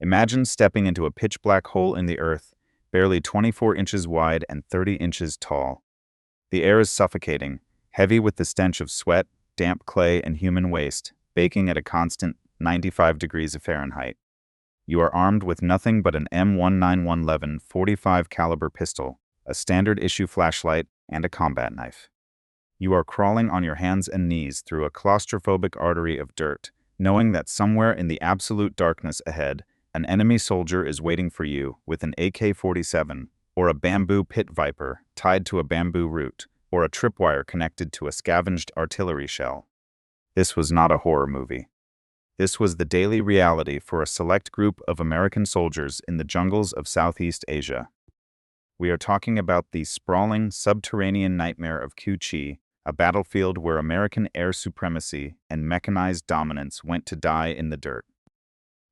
Imagine stepping into a pitch-black hole in the earth, barely 24 inches wide and 30 inches tall. The air is suffocating, heavy with the stench of sweat, damp clay, and human waste, baking at a constant 95 degrees Fahrenheit. You are armed with nothing but an M19111 .45 caliber pistol, a standard-issue flashlight, and a combat knife. You are crawling on your hands and knees through a claustrophobic artery of dirt, knowing that somewhere in the absolute darkness ahead, an enemy soldier is waiting for you with an AK-47, or a bamboo pit viper tied to a bamboo root, or a tripwire connected to a scavenged artillery shell. This was not a horror movie. This was the daily reality for a select group of American soldiers in the jungles of Southeast Asia. We are talking about the sprawling, subterranean nightmare of Cu Chi, a battlefield where American air supremacy and mechanized dominance went to die in the dirt.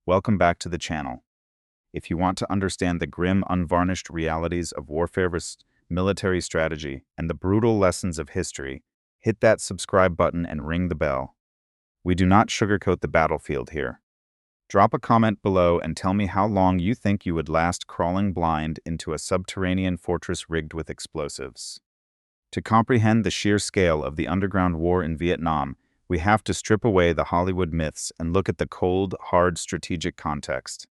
Welcome back to the channel. If you want to understand the grim, unvarnished realities of warfare, military strategy, and the brutal lessons of history, hit that subscribe button and ring the bell. We do not sugarcoat the battlefield here. Drop a comment below and tell me how long you think you would last crawling blind into a subterranean fortress rigged with explosives. To comprehend the sheer scale of the underground war in Vietnam, we have to strip away the Hollywood myths and look at the cold, hard strategic context.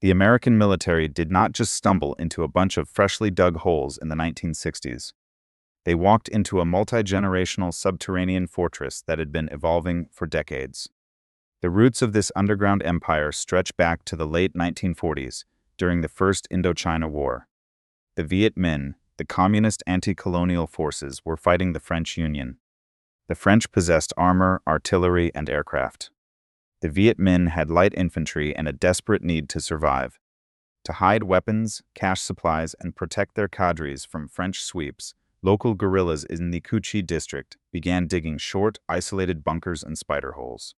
The American military did not just stumble into a bunch of freshly dug holes in the 1960s. They walked into a multi-generational subterranean fortress that had been evolving for decades. The roots of this underground empire stretch back to the late 1940s, during the First Indochina War. The Viet Minh, the communist anti-colonial forces, were fighting the French Union. The French possessed armor, artillery, and aircraft. The Viet Minh had light infantry and a desperate need to survive. To hide weapons, cache supplies, and protect their cadres from French sweeps, local guerrillas in the Cu Chi district began digging short, isolated bunkers and spider holes.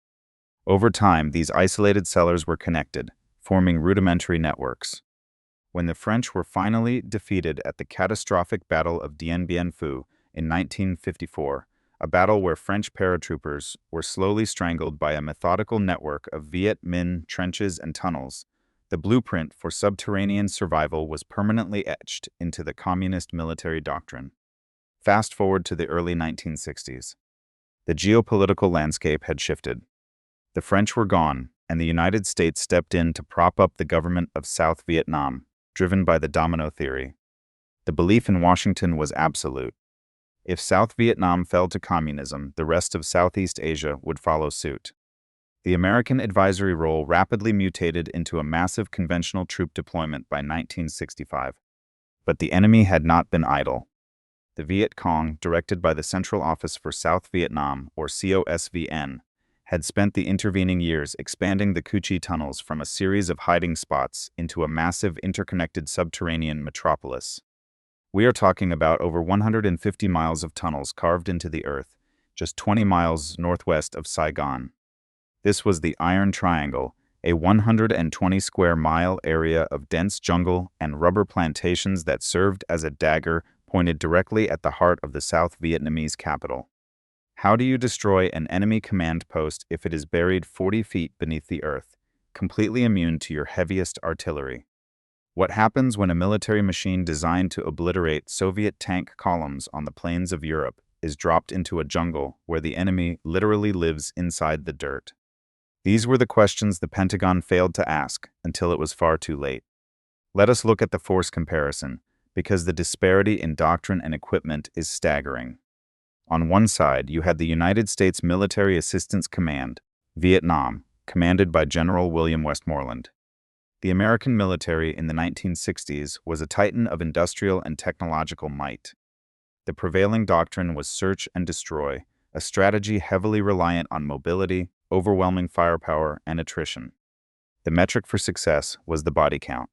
Over time, these isolated cellars were connected, forming rudimentary networks. When the French were finally defeated at the catastrophic Battle of Dien Bien Phu in 1954, a battle where French paratroopers were slowly strangled by a methodical network of Viet Minh trenches and tunnels, the blueprint for subterranean survival was permanently etched into the communist military doctrine. Fast forward to the early 1960s. The geopolitical landscape had shifted. The French were gone, and the United States stepped in to prop up the government of South Vietnam, driven by the domino theory. The belief in Washington was absolute. If South Vietnam fell to communism, the rest of Southeast Asia would follow suit. The American advisory role rapidly mutated into a massive conventional troop deployment by 1965. But the enemy had not been idle. The Viet Cong, directed by the Central Office for South Vietnam, or COSVN, had spent the intervening years expanding the Cu Chi tunnels from a series of hiding spots into a massive interconnected subterranean metropolis. We are talking about over 150 miles of tunnels carved into the earth, just 20 miles northwest of Saigon. This was the Iron Triangle, a 120-square-mile area of dense jungle and rubber plantations that served as a dagger pointed directly at the heart of the South Vietnamese capital. How do you destroy an enemy command post if it is buried 40 feet beneath the earth, completely immune to your heaviest artillery? What happens when a military machine designed to obliterate Soviet tank columns on the plains of Europe is dropped into a jungle where the enemy literally lives inside the dirt? These were the questions the Pentagon failed to ask until it was far too late. Let us look at the force comparison, because the disparity in doctrine and equipment is staggering. On one side, you had the United States Military Assistance Command, Vietnam, commanded by General William Westmoreland. The American military in the 1960s was a titan of industrial and technological might. The prevailing doctrine was search and destroy, a strategy heavily reliant on mobility, overwhelming firepower, and attrition. The metric for success was the body count.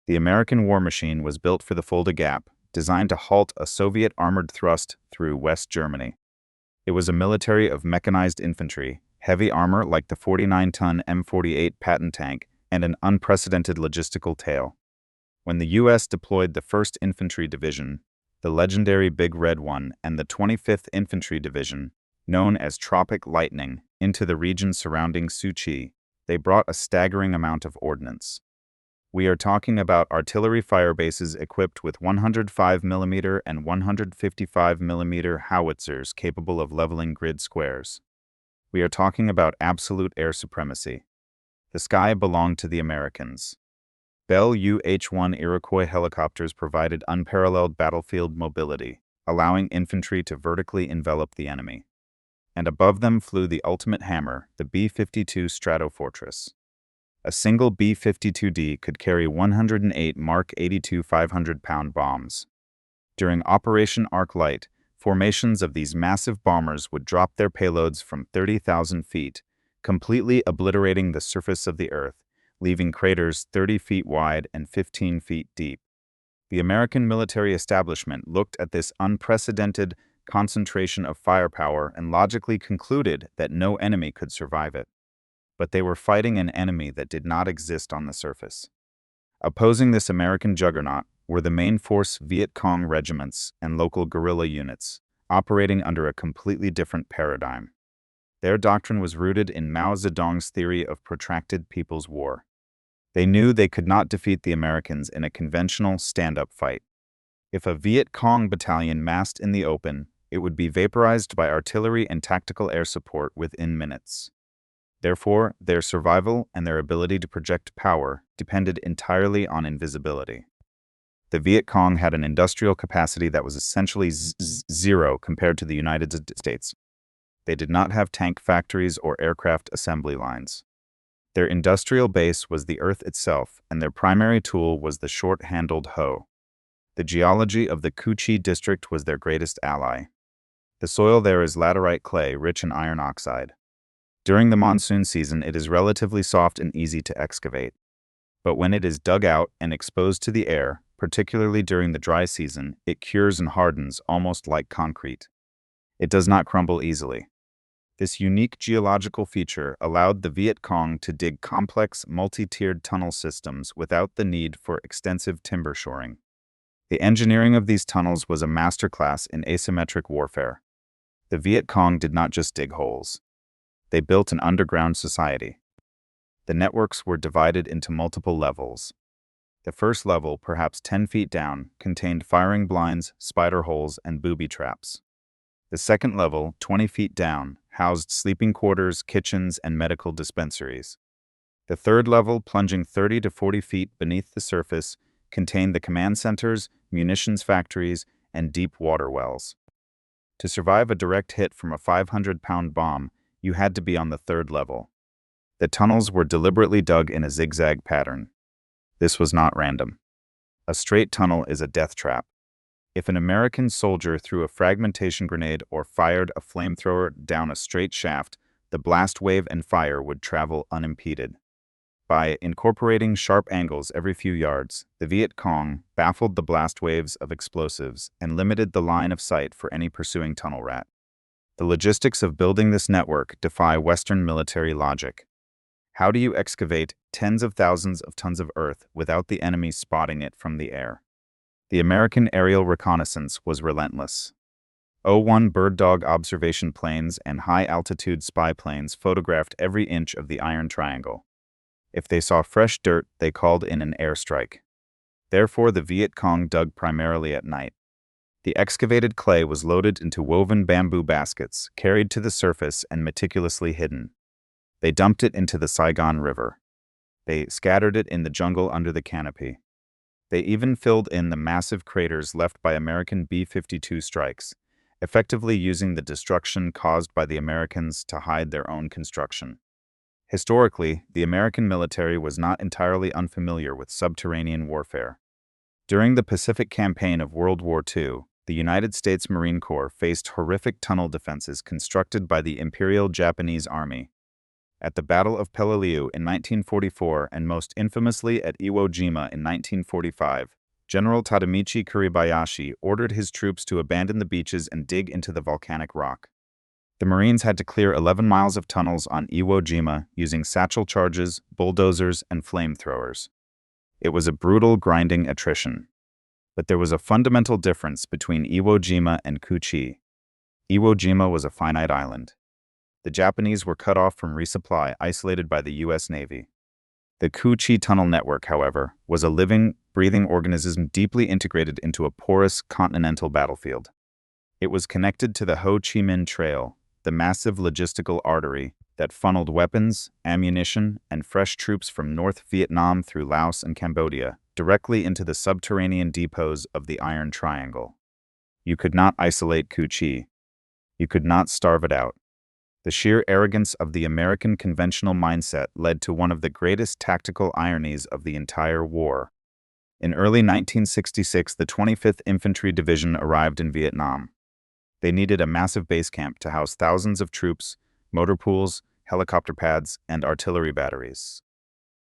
The American war machine was built for the Fulda Gap, designed to halt a Soviet armored thrust through West Germany. It was a military of mechanized infantry, heavy armor like the 49-ton M48 Patton tank, and an unprecedented logistical tail. When the U.S. deployed the 1st Infantry Division, the legendary Big Red One, and the 25th Infantry Division, known as Tropic Lightning, into the region surrounding Cu Chi, they brought a staggering amount of ordnance. We are talking about artillery fire bases equipped with 105mm and 155mm howitzers capable of leveling grid squares. We are talking about absolute air supremacy. The sky belonged to the Americans. Bell UH-1 Iroquois helicopters provided unparalleled battlefield mobility, allowing infantry to vertically envelop the enemy. And above them flew the ultimate hammer, the B-52 Stratofortress. A single B-52D could carry 108 Mark 82 500-pound bombs. During Operation Arc-Light, formations of these massive bombers would drop their payloads from 30,000 feet, completely obliterating the surface of the Earth, leaving craters 30 feet wide and 15 feet deep. The American military establishment looked at this unprecedented concentration of firepower and logically concluded that no enemy could survive it. But they were fighting an enemy that did not exist on the surface. Opposing this American juggernaut were the main force Viet Cong regiments and local guerrilla units, operating under a completely different paradigm. Their doctrine was rooted in Mao Zedong's theory of protracted people's war. They knew they could not defeat the Americans in a conventional stand-up fight. If a Viet Cong battalion massed in the open, it would be vaporized by artillery and tactical air support within minutes. Therefore, their survival and their ability to project power depended entirely on invisibility. The Viet Cong had an industrial capacity that was essentially zero compared to the United States. They did not have tank factories or aircraft assembly lines. Their industrial base was the earth itself, and their primary tool was the short-handled hoe. The geology of the Cu Chi district was their greatest ally. The soil there is laterite clay, rich in iron oxide. During the monsoon season, it is relatively soft and easy to excavate. But when it is dug out and exposed to the air, particularly during the dry season, it cures and hardens almost like concrete. It does not crumble easily. This unique geological feature allowed the Viet Cong to dig complex, multi-tiered tunnel systems without the need for extensive timber shoring. The engineering of these tunnels was a masterclass in asymmetric warfare. The Viet Cong did not just dig holes. They built an underground society. The networks were divided into multiple levels. The first level, perhaps 10 feet down, contained firing blinds, spider holes, and booby traps. The second level, 20 feet down, housed sleeping quarters, kitchens, and medical dispensaries. The third level, plunging 30 to 40 feet beneath the surface, contained the command centers, munitions factories, and deep water wells. To survive a direct hit from a 500-pound bomb, you had to be on the third level. The tunnels were deliberately dug in a zigzag pattern. This was not random. A straight tunnel is a death trap. If an American soldier threw a fragmentation grenade or fired a flamethrower down a straight shaft, the blast wave and fire would travel unimpeded. By incorporating sharp angles every few yards, the Viet Cong baffled the blast waves of explosives and limited the line of sight for any pursuing tunnel rat. The logistics of building this network defy Western military logic. How do you excavate tens of thousands of tons of earth without the enemy spotting it from the air? The American aerial reconnaissance was relentless. O-1 bird dog observation planes and high-altitude spy planes photographed every inch of the Iron Triangle. If they saw fresh dirt, they called in an airstrike. Therefore, the Viet Cong dug primarily at night. The excavated clay was loaded into woven bamboo baskets, carried to the surface, and meticulously hidden. They dumped it into the Saigon River. They scattered it in the jungle under the canopy. They even filled in the massive craters left by American B-52 strikes, effectively using the destruction caused by the Americans to hide their own construction. Historically, the American military was not entirely unfamiliar with subterranean warfare. During the Pacific Campaign of World War II, the United States Marine Corps faced horrific tunnel defenses constructed by the Imperial Japanese Army. At the Battle of Peleliu in 1944 and most infamously at Iwo Jima in 1945, General Tadamichi Kuribayashi ordered his troops to abandon the beaches and dig into the volcanic rock. The Marines had to clear 11 miles of tunnels on Iwo Jima using satchel charges, bulldozers, and flamethrowers. It was a brutal, grinding attrition. But there was a fundamental difference between Iwo Jima and Cu Chi. Iwo Jima was a finite island. The Japanese were cut off from resupply, isolated by the U.S. Navy. The Ku Chi Tunnel network, however, was a living, breathing organism deeply integrated into a porous continental battlefield. It was connected to the Ho Chi Minh Trail, the massive logistical artery that funneled weapons, ammunition, and fresh troops from North Vietnam through Laos and Cambodia directly into the subterranean depots of the Iron Triangle. You could not isolate Ku Chi. You could not starve it out. The sheer arrogance of the American conventional mindset led to one of the greatest tactical ironies of the entire war. In early 1966, the 25th Infantry Division arrived in Vietnam. They needed a massive base camp to house thousands of troops, motor pools, helicopter pads, and artillery batteries.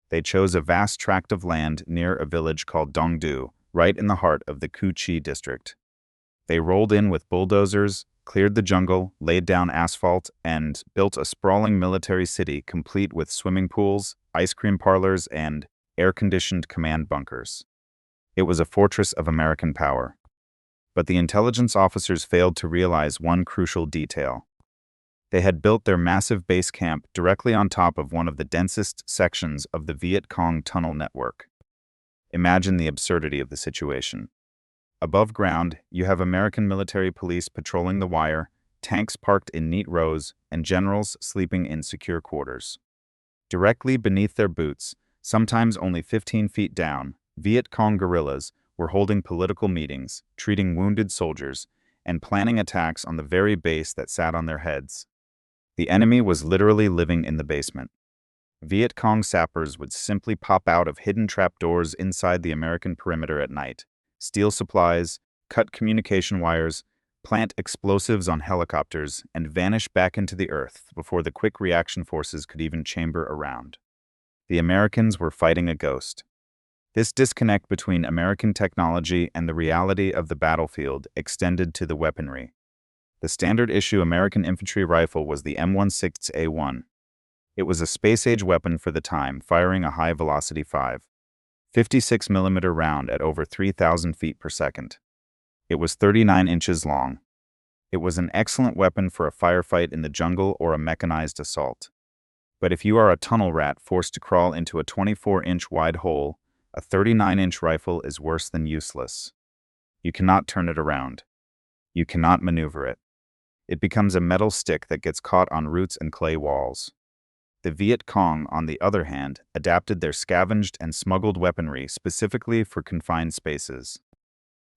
They chose a vast tract of land near a village called Dong Du, right in the heart of the Cu Chi district. They rolled in with bulldozers, cleared the jungle, laid down asphalt, and built a sprawling military city complete with swimming pools, ice cream parlors, and air-conditioned command bunkers. It was a fortress of American power. But the intelligence officers failed to realize one crucial detail. They had built their massive base camp directly on top of one of the densest sections of the Viet Cong tunnel network. Imagine the absurdity of the situation. Above ground, you have American military police patrolling the wire, tanks parked in neat rows, and generals sleeping in secure quarters. Directly beneath their boots, sometimes only 15 feet down, Viet Cong guerrillas were holding political meetings, treating wounded soldiers, and planning attacks on the very base that sat on their heads. The enemy was literally living in the basement. Viet Cong sappers would simply pop out of hidden trapdoors inside the American perimeter at night, steal supplies, cut communication wires, plant explosives on helicopters, and vanish back into the earth before the quick reaction forces could even chamber around. The Americans were fighting a ghost. This disconnect between American technology and the reality of the battlefield extended to the weaponry. The standard-issue American infantry rifle was the M16A1. It was a space-age weapon for the time, firing a high-velocity 5.56mm round at over 3,000 feet per second. It was 39 inches long. It was an excellent weapon for a firefight in the jungle or a mechanized assault. But if you are a tunnel rat forced to crawl into a 24-inch wide hole, a 39-inch rifle is worse than useless. You cannot turn it around. You cannot maneuver it. It becomes a metal stick that gets caught on roots and clay walls. The Viet Cong, on the other hand, adapted their scavenged and smuggled weaponry specifically for confined spaces.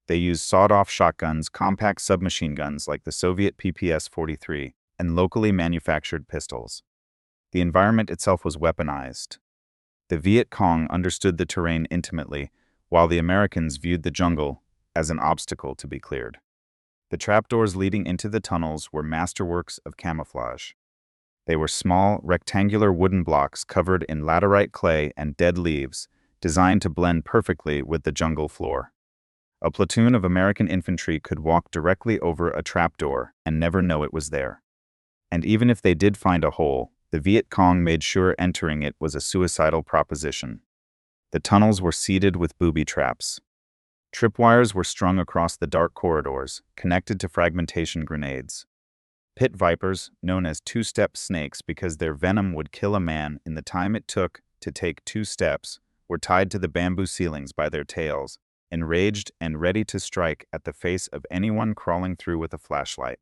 They used sawed-off shotguns, compact submachine guns like the Soviet PPS-43, and locally manufactured pistols. The environment itself was weaponized. The Viet Cong understood the terrain intimately, while the Americans viewed the jungle as an obstacle to be cleared. The trapdoors leading into the tunnels were masterworks of camouflage. They were small, rectangular wooden blocks covered in laterite clay and dead leaves, designed to blend perfectly with the jungle floor. A platoon of American infantry could walk directly over a trapdoor and never know it was there. And even if they did find a hole, the Viet Cong made sure entering it was a suicidal proposition. The tunnels were seeded with booby traps. Tripwires were strung across the dark corridors, connected to fragmentation grenades. Pit vipers, known as two-step snakes because their venom would kill a man in the time it took to take 2 steps, were tied to the bamboo ceilings by their tails, enraged and ready to strike at the face of anyone crawling through with a flashlight.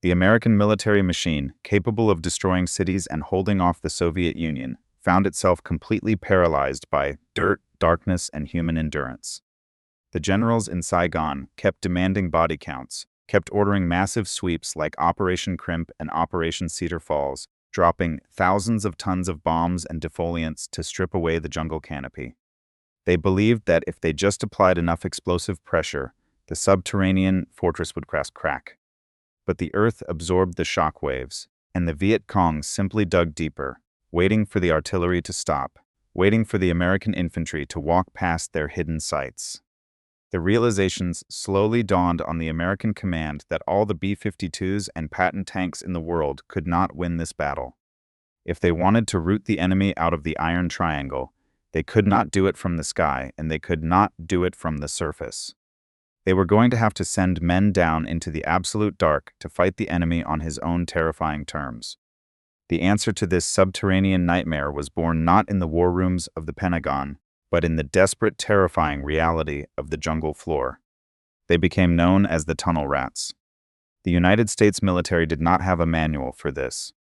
The American military machine, capable of destroying cities and holding off the Soviet Union, found itself completely paralyzed by dirt, darkness, and human endurance. The generals in Saigon kept demanding body counts, kept ordering massive sweeps like Operation Crimp and Operation Cedar Falls, dropping thousands of tons of bombs and defoliants to strip away the jungle canopy. They believed that if they just applied enough explosive pressure, the subterranean fortress would crack. But the earth absorbed the shock waves, and the Viet Cong simply dug deeper, waiting for the artillery to stop, waiting for the American infantry to walk past their hidden sights. The realizations slowly dawned on the American command that all the B-52s and Patton tanks in the world could not win this battle. If they wanted to root the enemy out of the Iron Triangle, they could not do it from the sky, and they could not do it from the surface. They were going to have to send men down into the absolute dark to fight the enemy on his own terrifying terms. The answer to this subterranean nightmare was born not in the war rooms of the Pentagon, but in the desperate, terrifying reality of the jungle floor. They became known as the tunnel rats. The United States military did not have a manual for this.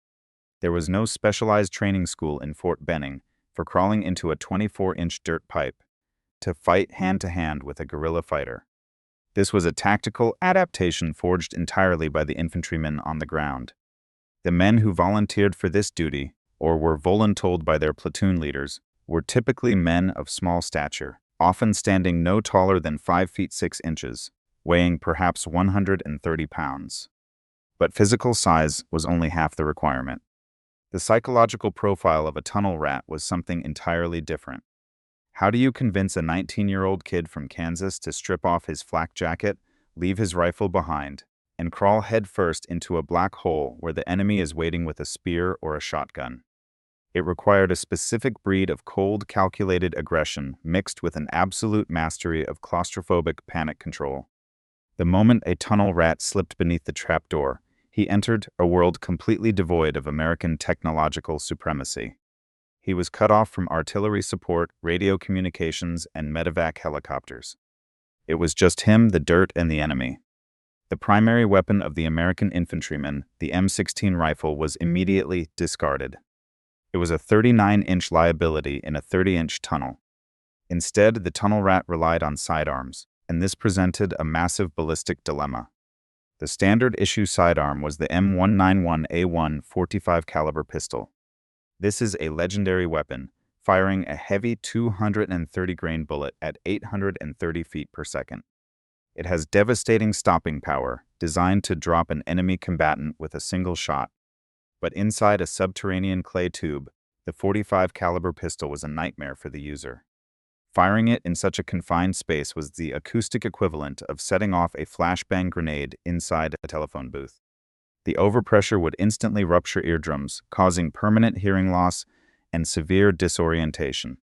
There was no specialized training school in Fort Benning for crawling into a 24-inch dirt pipe to fight hand-to-hand with a guerrilla fighter. This was a tactical adaptation forged entirely by the infantrymen on the ground. The men who volunteered for this duty, or were voluntold by their platoon leaders, were typically men of small stature, often standing no taller than 5 feet 6 inches, weighing perhaps 130 pounds. But physical size was only half the requirement. The psychological profile of a tunnel rat was something entirely different. How do you convince a 19-year-old kid from Kansas to strip off his flak jacket, leave his rifle behind, and crawl headfirst into a black hole where the enemy is waiting with a spear or a shotgun? It required a specific breed of cold, calculated aggression mixed with an absolute mastery of claustrophobic panic control. The moment a tunnel rat slipped beneath the trapdoor, he entered a world completely devoid of American technological supremacy. He was cut off from artillery support, radio communications, and medevac helicopters. It was just him, the dirt, and the enemy. The primary weapon of the American infantrymen, the M16 rifle, was immediately discarded. It was a 39-inch liability in a 30-inch tunnel. Instead, the tunnel rat relied on sidearms, and this presented a massive ballistic dilemma. The standard-issue sidearm was the M191A1 45 caliber pistol. This is a legendary weapon, firing a heavy 230-grain bullet at 830 feet per second. It has devastating stopping power, designed to drop an enemy combatant with a single shot. But inside a subterranean clay tube, the 45 caliber pistol was a nightmare for the user. Firing it in such a confined space was the acoustic equivalent of setting off a flashbang grenade inside a telephone booth. The overpressure would instantly rupture eardrums, causing permanent hearing loss and severe disorientation.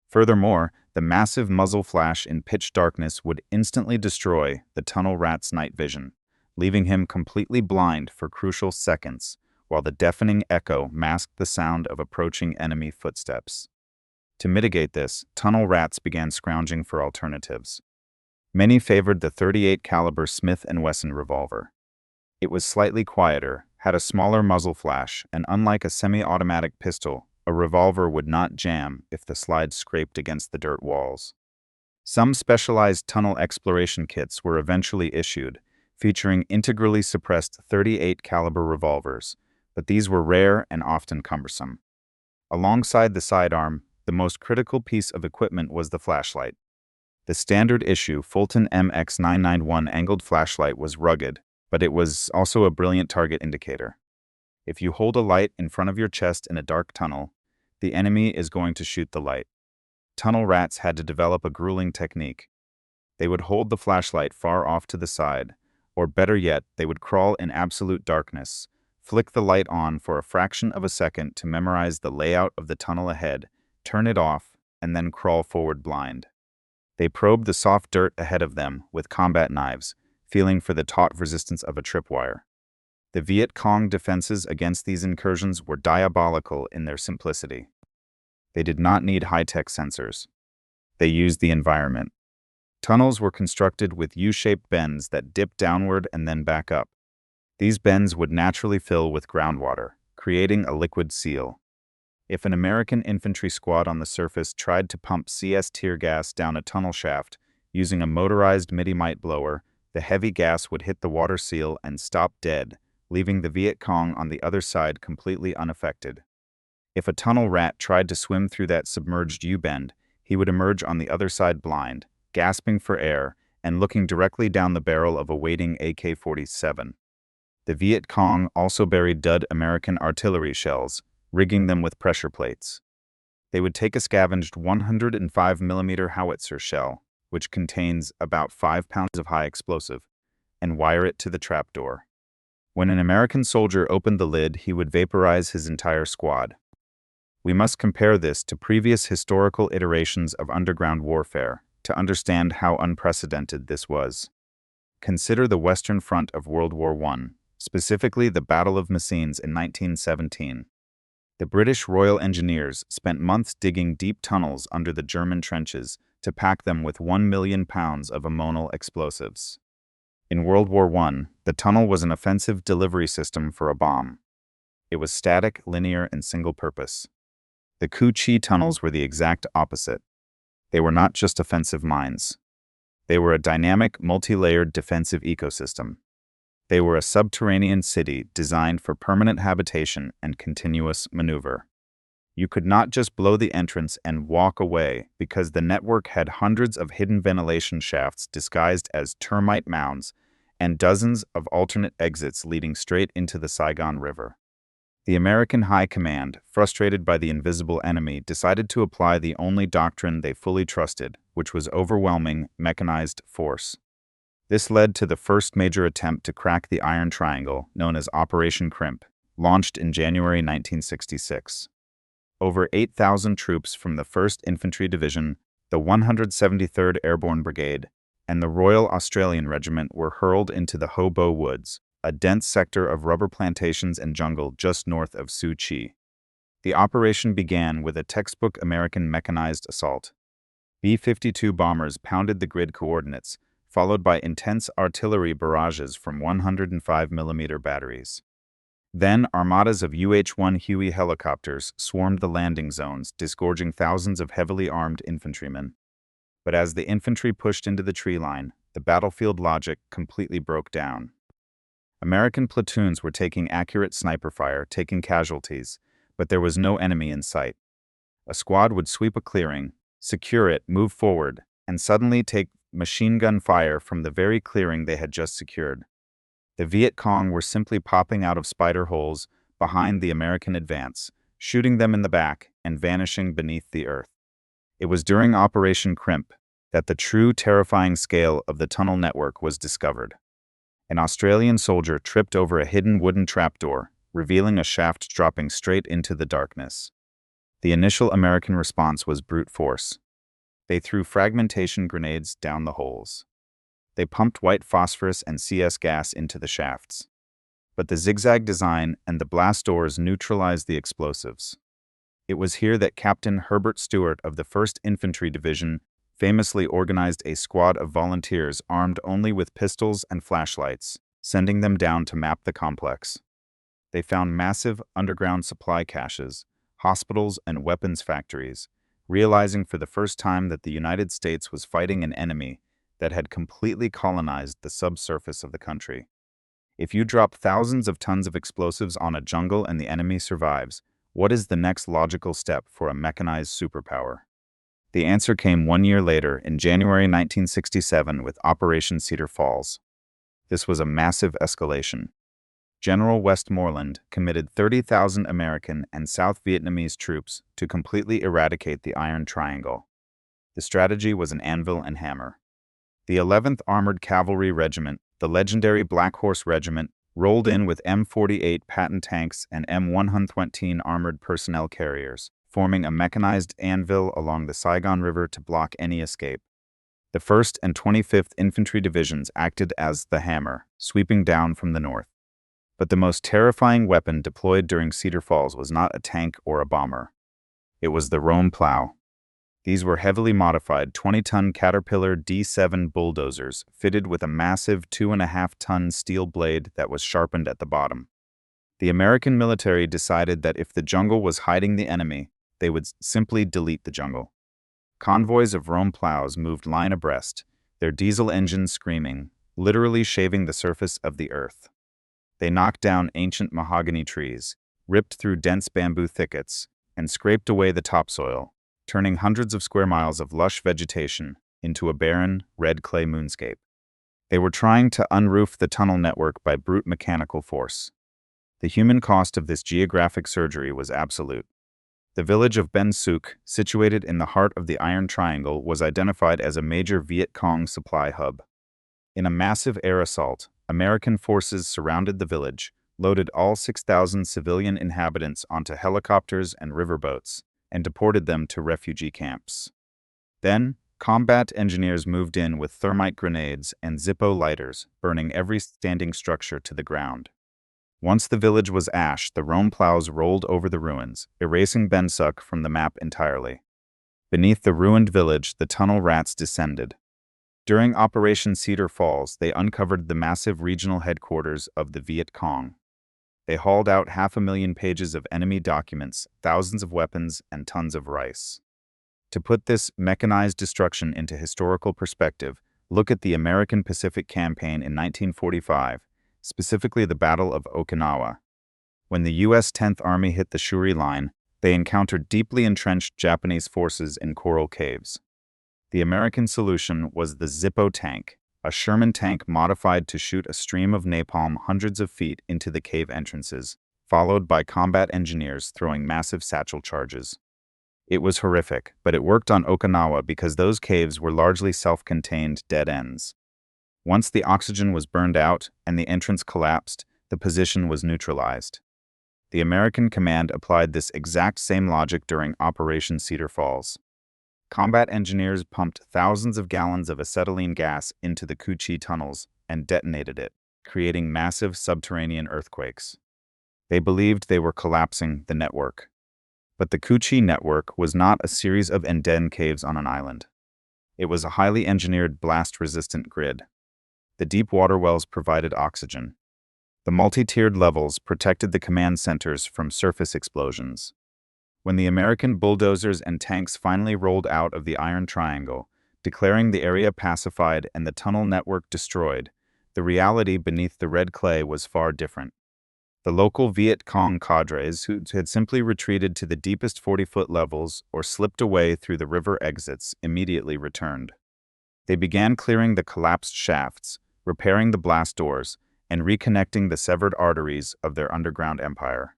Furthermore, the massive muzzle flash in pitch darkness would instantly destroy the tunnel rat's night vision, leaving him completely blind for crucial seconds, while the deafening echo masked the sound of approaching enemy footsteps. To mitigate this, tunnel rats began scrounging for alternatives. Many favored the 38 caliber Smith & Wesson revolver. It was slightly quieter, had a smaller muzzle flash, and unlike a semi-automatic pistol, a revolver would not jam if the slide scraped against the dirt walls. Some specialized tunnel exploration kits were eventually issued, featuring integrally suppressed 38 caliber revolvers, but these were rare and often cumbersome. Alongside the sidearm, the most critical piece of equipment was the flashlight. The standard issue Fulton MX991 angled flashlight was rugged, but it was also a brilliant target indicator. If you hold a light in front of your chest in a dark tunnel, the enemy is going to shoot the light. Tunnel rats had to develop a grueling technique. They would hold the flashlight far off to the side, or better yet, they would crawl in absolute darkness, flick the light on for a fraction of a second to memorize the layout of the tunnel ahead, turn it off, and then crawl forward blind. They probed the soft dirt ahead of them with combat knives, feeling for the taut resistance of a tripwire. The Viet Cong defenses against these incursions were diabolical in their simplicity. They did not need high-tech sensors. They used the environment. Tunnels were constructed with U-shaped bends that dipped downward and then back up. These bends would naturally fill with groundwater, creating a liquid seal. If an American infantry squad on the surface tried to pump CS tear gas down a tunnel shaft using a motorized midi-mite blower, the heavy gas would hit the water seal and stop dead, leaving the Viet Cong on the other side completely unaffected. If a tunnel rat tried to swim through that submerged U-bend, he would emerge on the other side blind, gasping for air, and looking directly down the barrel of a waiting AK-47. The Viet Cong also buried dud American artillery shells, rigging them with pressure plates. They would take a scavenged 105mm howitzer shell, which contains about 5 pounds of high explosive, and wire it to the trapdoor. When an American soldier opened the lid, he would vaporize his entire squad. We must compare this to previous historical iterations of underground warfare to understand how unprecedented this was. Consider the Western Front of World War I, specifically the Battle of Messines in 1917. The British Royal Engineers spent months digging deep tunnels under the German trenches to pack them with 1 million pounds of ammonal explosives. In World War I, the tunnel was an offensive delivery system for a bomb. It was static, linear, and single-purpose. The Ku Chi tunnels were the exact opposite. They were not just offensive mines. They were a dynamic, multi-layered defensive ecosystem. They were a subterranean city designed for permanent habitation and continuous maneuver. You could not just blow the entrance and walk away because the network had hundreds of hidden ventilation shafts disguised as termite mounds and dozens of alternate exits leading straight into the Saigon River. The American High Command, frustrated by the invisible enemy, decided to apply the only doctrine they fully trusted, which was overwhelming mechanized force. This led to the first major attempt to crack the Iron Triangle, known as Operation Crimp, launched in January 1966. Over 8,000 troops from the 1st Infantry Division, the 173rd Airborne Brigade, and the Royal Australian Regiment were hurled into the Hobo Woods, a dense sector of rubber plantations and jungle just north of Su Chi. The operation began with a textbook American mechanized assault. B-52 bombers pounded the grid coordinates, followed by intense artillery barrages from 105mm batteries. Then, armadas of UH-1 Huey helicopters swarmed the landing zones, disgorging thousands of heavily armed infantrymen. But as the infantry pushed into the tree line, the battlefield logic completely broke down. American platoons were taking accurate sniper fire, taking casualties, but there was no enemy in sight. A squad would sweep a clearing, secure it, move forward, and suddenly take machine gun fire from the very clearing they had just secured. The Viet Cong were simply popping out of spider holes behind the American advance, shooting them in the back and vanishing beneath the earth. It was during Operation Crimp that the true terrifying scale of the tunnel network was discovered. An Australian soldier tripped over a hidden wooden trapdoor, revealing a shaft dropping straight into the darkness. The initial American response was brute force. They threw fragmentation grenades down the holes. They pumped white phosphorus and CS gas into the shafts. But the zigzag design and the blast doors neutralized the explosives. It was here that Captain Herbert Stewart of the 1st Infantry Division famously organized a squad of volunteers armed only with pistols and flashlights, sending them down to map the complex. They found massive underground supply caches, hospitals, and weapons factories, realizing for the first time that the United States was fighting an enemy that had completely colonized the subsurface of the country. If you drop thousands of tons of explosives on a jungle and the enemy survives, what is the next logical step for a mechanized superpower? The answer came 1 year later, in January 1967, with Operation Cedar Falls. This was a massive escalation. General Westmoreland committed 30,000 American and South Vietnamese troops to completely eradicate the Iron Triangle. The strategy was an anvil and hammer. The 11th Armored Cavalry Regiment, the legendary Black Horse Regiment, rolled in with M48 Patton tanks and M120 armored personnel carriers, forming a mechanized anvil along the Saigon River to block any escape. The 1st and 25th Infantry Divisions acted as the hammer, sweeping down from the north. But the most terrifying weapon deployed during Cedar Falls was not a tank or a bomber. It was the Rome plow. These were heavily modified 20-ton Caterpillar D7 bulldozers fitted with a massive 2.5-ton steel blade that was sharpened at the bottom. The American military decided that if the jungle was hiding the enemy, they would simply delete the jungle. Convoys of Rome plows moved line abreast, their diesel engines screaming, literally shaving the surface of the earth. They knocked down ancient mahogany trees, ripped through dense bamboo thickets, and scraped away the topsoil, turning hundreds of square miles of lush vegetation into a barren, red clay moonscape. They were trying to unroof the tunnel network by brute mechanical force. The human cost of this geographic surgery was absolute. The village of Ben Suk, situated in the heart of the Iron Triangle, was identified as a major Viet Cong supply hub. In a massive air assault, American forces surrounded the village, loaded all 6,000 civilian inhabitants onto helicopters and riverboats, and deported them to refugee camps. Then, combat engineers moved in with thermite grenades and Zippo lighters, burning every standing structure to the ground. Once the village was ash, the Rome plows rolled over the ruins, erasing Bensuk from the map entirely. Beneath the ruined village, the tunnel rats descended. During Operation Cedar Falls, they uncovered the massive regional headquarters of the Viet Cong. They hauled out 500,000 pages of enemy documents, thousands of weapons, and tons of rice. To put this mechanized destruction into historical perspective, look at the American Pacific Campaign in 1945, specifically the Battle of Okinawa. When the U.S. 10th Army hit the Shuri Line, they encountered deeply entrenched Japanese forces in coral caves. The American solution was the Zippo tank, a Sherman tank modified to shoot a stream of napalm hundreds of feet into the cave entrances, followed by combat engineers throwing massive satchel charges. It was horrific, but it worked on Okinawa because those caves were largely self-contained dead ends. Once the oxygen was burned out and the entrance collapsed, the position was neutralized. The American command applied this exact same logic during Operation Cedar Falls. Combat engineers pumped thousands of gallons of acetylene gas into the Cu Chi tunnels and detonated it, creating massive subterranean earthquakes. They believed they were collapsing the network. But the Cu Chi network was not a series of Enden caves on an island. It was a highly engineered blast-resistant grid. The deep water wells provided oxygen. The multi-tiered levels protected the command centers from surface explosions. When the American bulldozers and tanks finally rolled out of the Iron Triangle, declaring the area pacified and the tunnel network destroyed, the reality beneath the red clay was far different. The local Viet Cong cadres, who had simply retreated to the deepest 40-foot levels or slipped away through the river exits, immediately returned. They began clearing the collapsed shafts, repairing the blast doors, and reconnecting the severed arteries of their underground empire.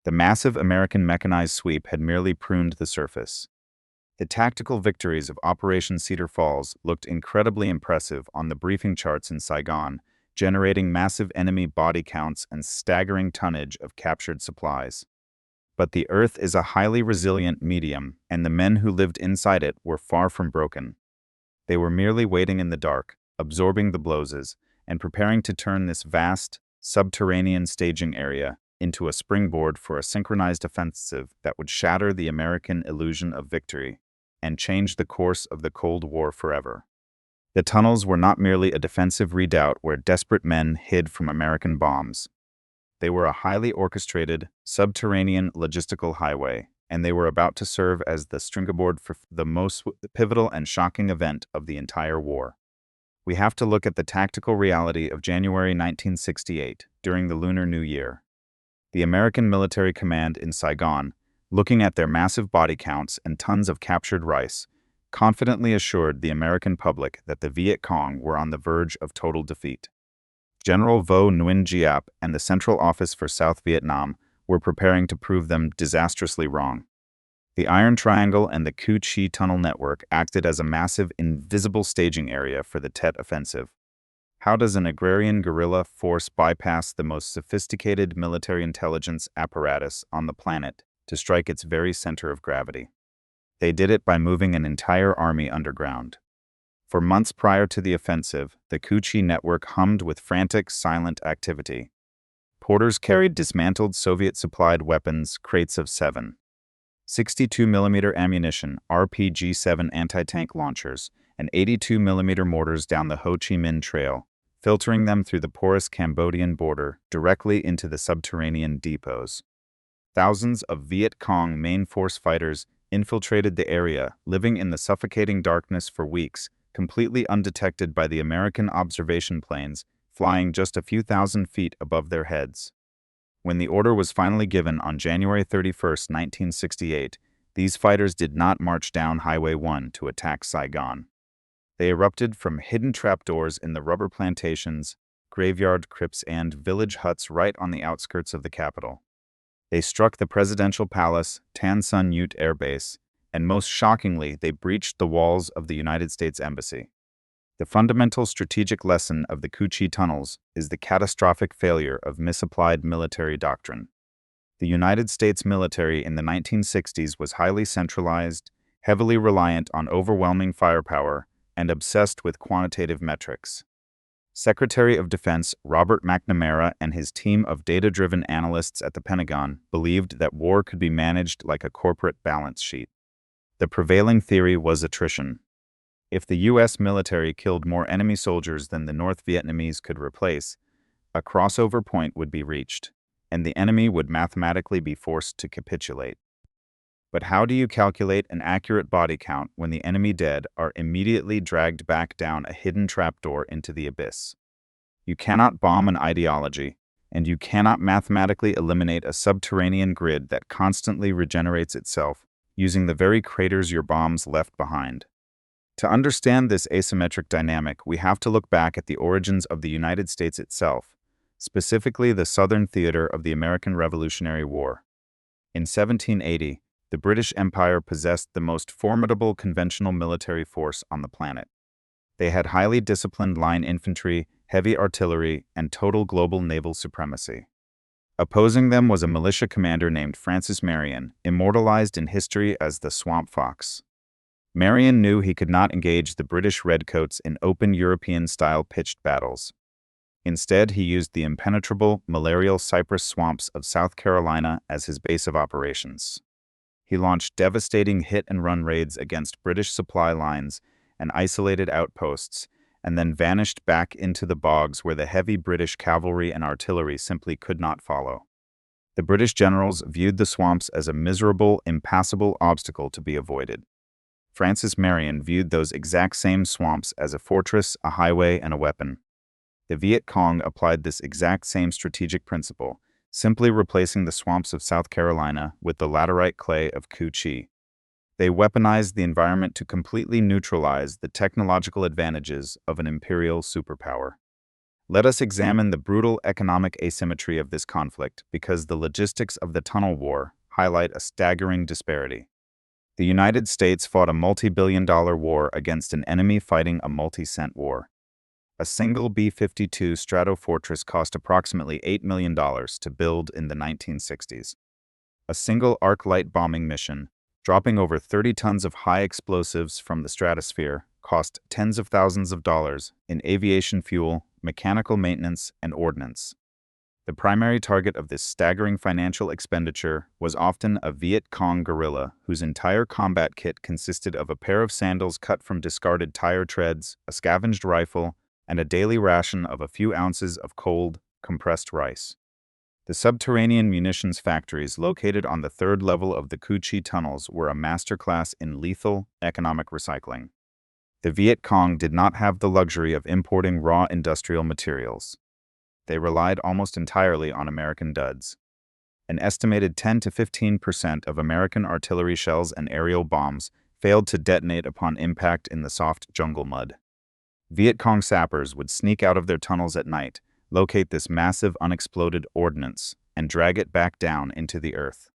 The massive American mechanized sweep had merely pruned the surface. The tactical victories of Operation Cedar Falls looked incredibly impressive on the briefing charts in Saigon, generating massive enemy body counts and staggering tonnage of captured supplies. But the Earth is a highly resilient medium, and the men who lived inside it were far from broken. They were merely waiting in the dark, absorbing the blows, and preparing to turn this vast, subterranean staging area into a springboard for a synchronized offensive that would shatter the American illusion of victory and change the course of the Cold War forever. The tunnels were not merely a defensive redoubt where desperate men hid from American bombs. They were a highly orchestrated, subterranean logistical highway, and they were about to serve as the springboard for the most pivotal and shocking event of the entire war. We have to look at the tactical reality of January 1968, during the Lunar New Year. The American military command in Saigon, looking at their massive body counts and tons of captured rice, confidently assured the American public that the Viet Cong were on the verge of total defeat. General Vo Nguyen Giap and the Central Office for South Vietnam were preparing to prove them disastrously wrong. The Iron Triangle and the Cu Chi Tunnel Network acted as a massive, invisible staging area for the Tet Offensive. How does an agrarian guerrilla force bypass the most sophisticated military intelligence apparatus on the planet to strike its very center of gravity? They did it by moving an entire army underground. For months prior to the offensive, the Cu Chi network hummed with frantic, silent activity. Porters carried dismantled Soviet-supplied weapons, crates of 7.62mm ammunition, RPG-7 anti-tank launchers, and 82mm mortars down the Ho Chi Minh Trail, filtering them through the porous Cambodian border directly into the subterranean depots. Thousands of Viet Cong main force fighters infiltrated the area, living in the suffocating darkness for weeks, completely undetected by the American observation planes flying just a few thousand feet above their heads. When the order was finally given on January 31, 1968, these fighters did not march down Highway 1 to attack Saigon. They erupted from hidden trapdoors in the rubber plantations, graveyard crypts, and village huts right on the outskirts of the capital. They struck the presidential palace, Tan Son Nhut Air Base, and most shockingly, they breached the walls of the United States Embassy. The fundamental strategic lesson of the Cu Chi tunnels is the catastrophic failure of misapplied military doctrine. The United States military in the 1960s was highly centralized, heavily reliant on overwhelming firepower, and obsessed with quantitative metrics. Secretary of Defense Robert McNamara and his team of data-driven analysts at the Pentagon believed that war could be managed like a corporate balance sheet. The prevailing theory was attrition. If the U.S. military killed more enemy soldiers than the North Vietnamese could replace, a crossover point would be reached, and the enemy would mathematically be forced to capitulate. But how do you calculate an accurate body count when the enemy dead are immediately dragged back down a hidden trapdoor into the abyss? You cannot bomb an ideology, and you cannot mathematically eliminate a subterranean grid that constantly regenerates itself using the very craters your bombs left behind. To understand this asymmetric dynamic, we have to look back at the origins of the United States itself, specifically the Southern theater of the American Revolutionary War. In 1780, the British Empire possessed the most formidable conventional military force on the planet. They had highly disciplined line infantry, heavy artillery, and total global naval supremacy. Opposing them was a militia commander named Francis Marion, immortalized in history as the Swamp Fox. Marion knew he could not engage the British redcoats in open European-style pitched battles. Instead, he used the impenetrable, malarial cypress swamps of South Carolina as his base of operations. He launched devastating hit-and-run raids against British supply lines and isolated outposts, and then vanished back into the bogs where the heavy British cavalry and artillery simply could not follow. The British generals viewed the swamps as a miserable, impassable obstacle to be avoided. Francis Marion viewed those exact same swamps as a fortress, a highway, and a weapon. The Viet Cong applied this exact same strategic principle, simply replacing the swamps of South Carolina with the laterite clay of Cu Chi. They weaponized the environment to completely neutralize the technological advantages of an imperial superpower. Let us examine the brutal economic asymmetry of this conflict because the logistics of the Tunnel War highlight a staggering disparity. The United States fought a multi-billion-dollar war against an enemy fighting a multi-cent war. A single B-52 Stratofortress cost approximately $8 million to build in the 1960s. A single arc-light bombing mission, dropping over 30 tons of high explosives from the stratosphere, cost tens of thousands of dollars in aviation fuel, mechanical maintenance, and ordnance. The primary target of this staggering financial expenditure was often a Viet Cong guerrilla whose entire combat kit consisted of a pair of sandals cut from discarded tire treads, a scavenged rifle, and a daily ration of a few ounces of cold, compressed rice. The subterranean munitions factories located on the third level of the Cu Chi tunnels were a masterclass in lethal, economic recycling. The Viet Cong did not have the luxury of importing raw industrial materials. They relied almost entirely on American duds. An estimated 10 to 15% of American artillery shells and aerial bombs failed to detonate upon impact in the soft jungle mud. Viet Cong sappers would sneak out of their tunnels at night, locate this massive unexploded ordnance, and drag it back down into the earth.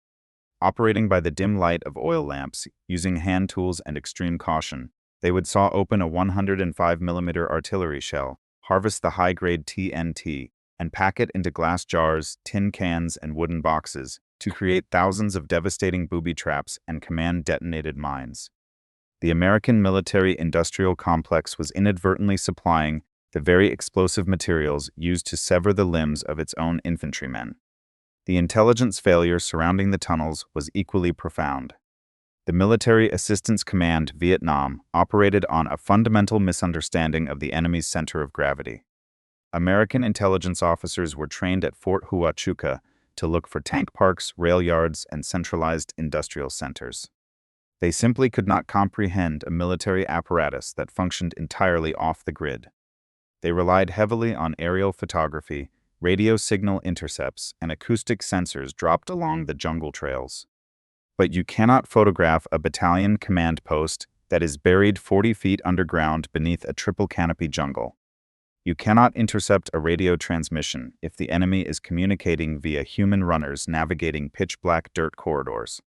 Operating by the dim light of oil lamps, using hand tools and extreme caution, they would saw open a 105mm artillery shell, harvest the high-grade TNT, and pack it into glass jars, tin cans, and wooden boxes to create thousands of devastating booby traps and command-detonated mines. The American military-industrial complex was inadvertently supplying the very explosive materials used to sever the limbs of its own infantrymen. The intelligence failure surrounding the tunnels was equally profound. The Military Assistance Command Vietnam operated on a fundamental misunderstanding of the enemy's center of gravity. American intelligence officers were trained at Fort Huachuca to look for tank parks, rail yards, and centralized industrial centers. They simply could not comprehend a military apparatus that functioned entirely off the grid. They relied heavily on aerial photography, radio signal intercepts, and acoustic sensors dropped along the jungle trails. But you cannot photograph a battalion command post that is buried 40 feet underground beneath a triple canopy jungle. You cannot intercept a radio transmission if the enemy is communicating via human runners navigating pitch-black dirt corridors.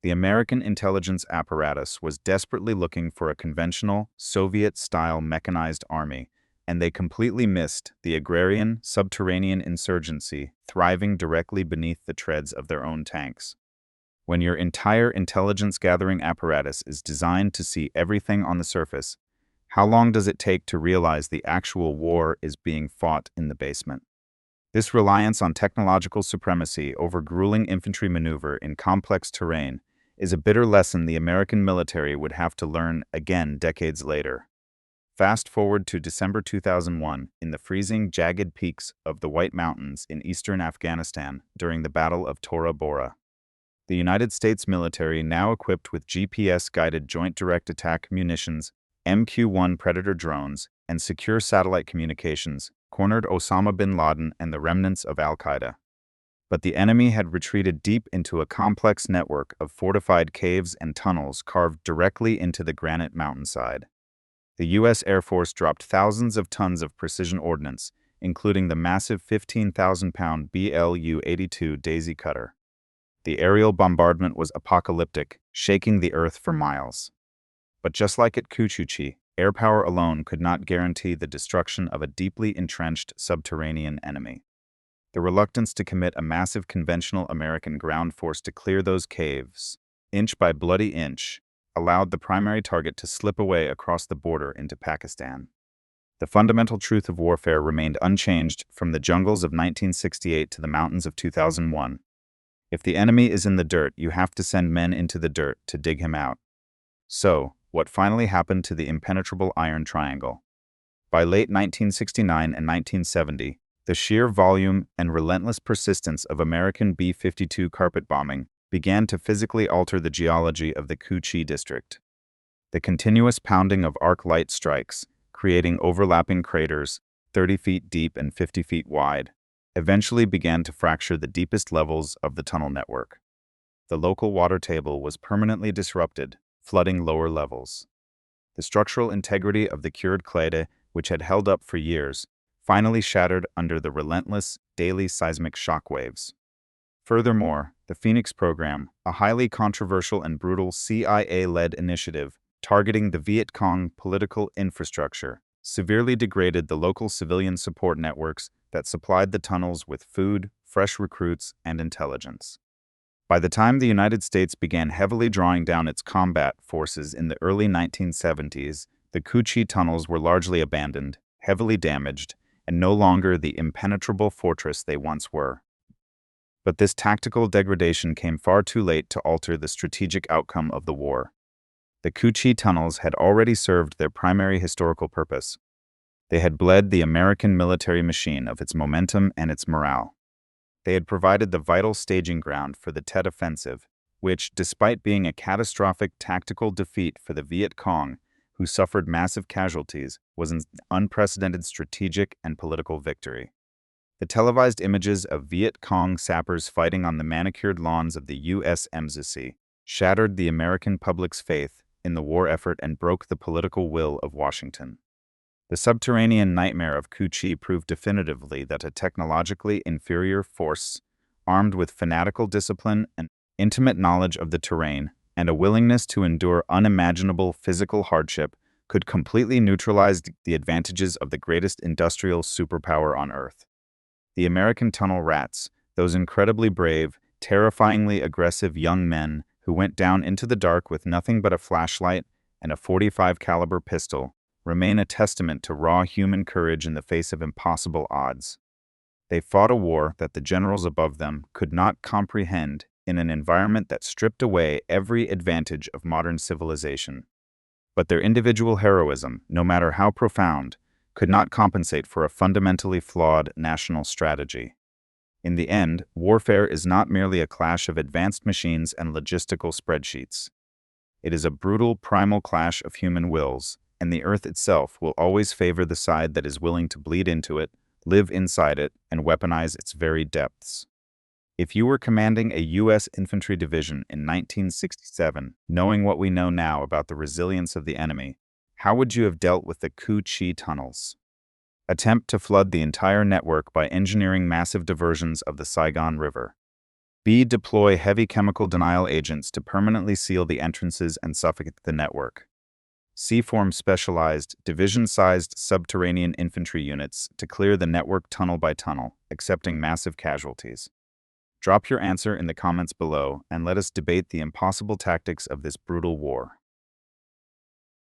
The American intelligence apparatus was desperately looking for a conventional, Soviet-style mechanized army, and they completely missed the agrarian, subterranean insurgency thriving directly beneath the treads of their own tanks. When your entire intelligence-gathering apparatus is designed to see everything on the surface, How long does it take to realize the actual war is being fought in the basement? This reliance on technological supremacy over grueling infantry maneuver in complex terrain is a bitter lesson the American military would have to learn again decades later. Fast forward to December 2001 in the freezing, jagged peaks of the White Mountains in eastern Afghanistan during the Battle of Tora Bora. The United States military, now equipped with GPS-guided Joint Direct Attack munitions, MQ-1 Predator drones, and secure satellite communications, cornered Osama bin Laden and the remnants of al-Qaeda. But the enemy had retreated deep into a complex network of fortified caves and tunnels carved directly into the granite mountainside. The U.S. Air Force dropped thousands of tons of precision ordnance, including the massive 15,000-pound BLU-82 Daisy Cutter. The aerial bombardment was apocalyptic, shaking the earth for miles. But just like at Kuchuchi, air power alone could not guarantee the destruction of a deeply entrenched subterranean enemy. The reluctance to commit a massive conventional American ground force to clear those caves, inch by bloody inch, allowed the primary target to slip away across the border into Pakistan. The fundamental truth of warfare remained unchanged from the jungles of 1968 to the mountains of 2001. If the enemy is in the dirt, you have to send men into the dirt to dig him out. So, what finally happened to the impenetrable Iron Triangle? By late 1969 and 1970, the sheer volume and relentless persistence of American B-52 carpet bombing began to physically alter the geology of the Ku-Chi district. The continuous pounding of arc light strikes, creating overlapping craters 30 feet deep and 50 feet wide, eventually began to fracture the deepest levels of the tunnel network. The local water table was permanently disrupted, flooding lower levels. The structural integrity of the cured clade, which had held up for years, finally shattered under the relentless, daily seismic shock waves. Furthermore, the Phoenix program, a highly controversial and brutal CIA-led initiative targeting the Viet Cong political infrastructure, severely degraded the local civilian support networks that supplied the tunnels with food, fresh recruits, and intelligence. By the time the United States began heavily drawing down its combat forces in the early 1970s, the Ku-Chi tunnels were largely abandoned, heavily damaged, and no longer the impenetrable fortress they once were. But this tactical degradation came far too late to alter the strategic outcome of the war. The Ku-Chi tunnels had already served their primary historical purpose. They had bled the American military machine of its momentum and its morale. They had provided the vital staging ground for the Tet Offensive, which, despite being a catastrophic tactical defeat for the Viet Cong, who suffered massive casualties, was an unprecedented strategic and political victory. The televised images of Viet Cong sappers fighting on the manicured lawns of the U.S. Embassy shattered the American public's faith in the war effort and broke the political will of Washington. The subterranean nightmare of Ku-Chi proved definitively that a technologically inferior force, armed with fanatical discipline and intimate knowledge of the terrain, and a willingness to endure unimaginable physical hardship, could completely neutralize the advantages of the greatest industrial superpower on Earth. The American tunnel rats, those incredibly brave, terrifyingly aggressive young men who went down into the dark with nothing but a flashlight and a .45 caliber pistol, remain a testament to raw human courage in the face of impossible odds. They fought a war that the generals above them could not comprehend in an environment that stripped away every advantage of modern civilization. But their individual heroism, no matter how profound, could not compensate for a fundamentally flawed national strategy. In the end, warfare is not merely a clash of advanced machines and logistical spreadsheets. It is a brutal, primal clash of human wills, and the Earth itself will always favor the side that is willing to bleed into it, live inside it, and weaponize its very depths. If you were commanding a U.S. infantry division in 1967, knowing what we know now about the resilience of the enemy, how would you have dealt with the Ku-Chi tunnels? Attempt to flood the entire network by engineering massive diversions of the Saigon River. B. Deploy heavy chemical denial agents to permanently seal the entrances and suffocate the network. C. Form specialized, division-sized subterranean infantry units to clear the network tunnel by tunnel, accepting massive casualties. Drop your answer in the comments below and let us debate the impossible tactics of this brutal war.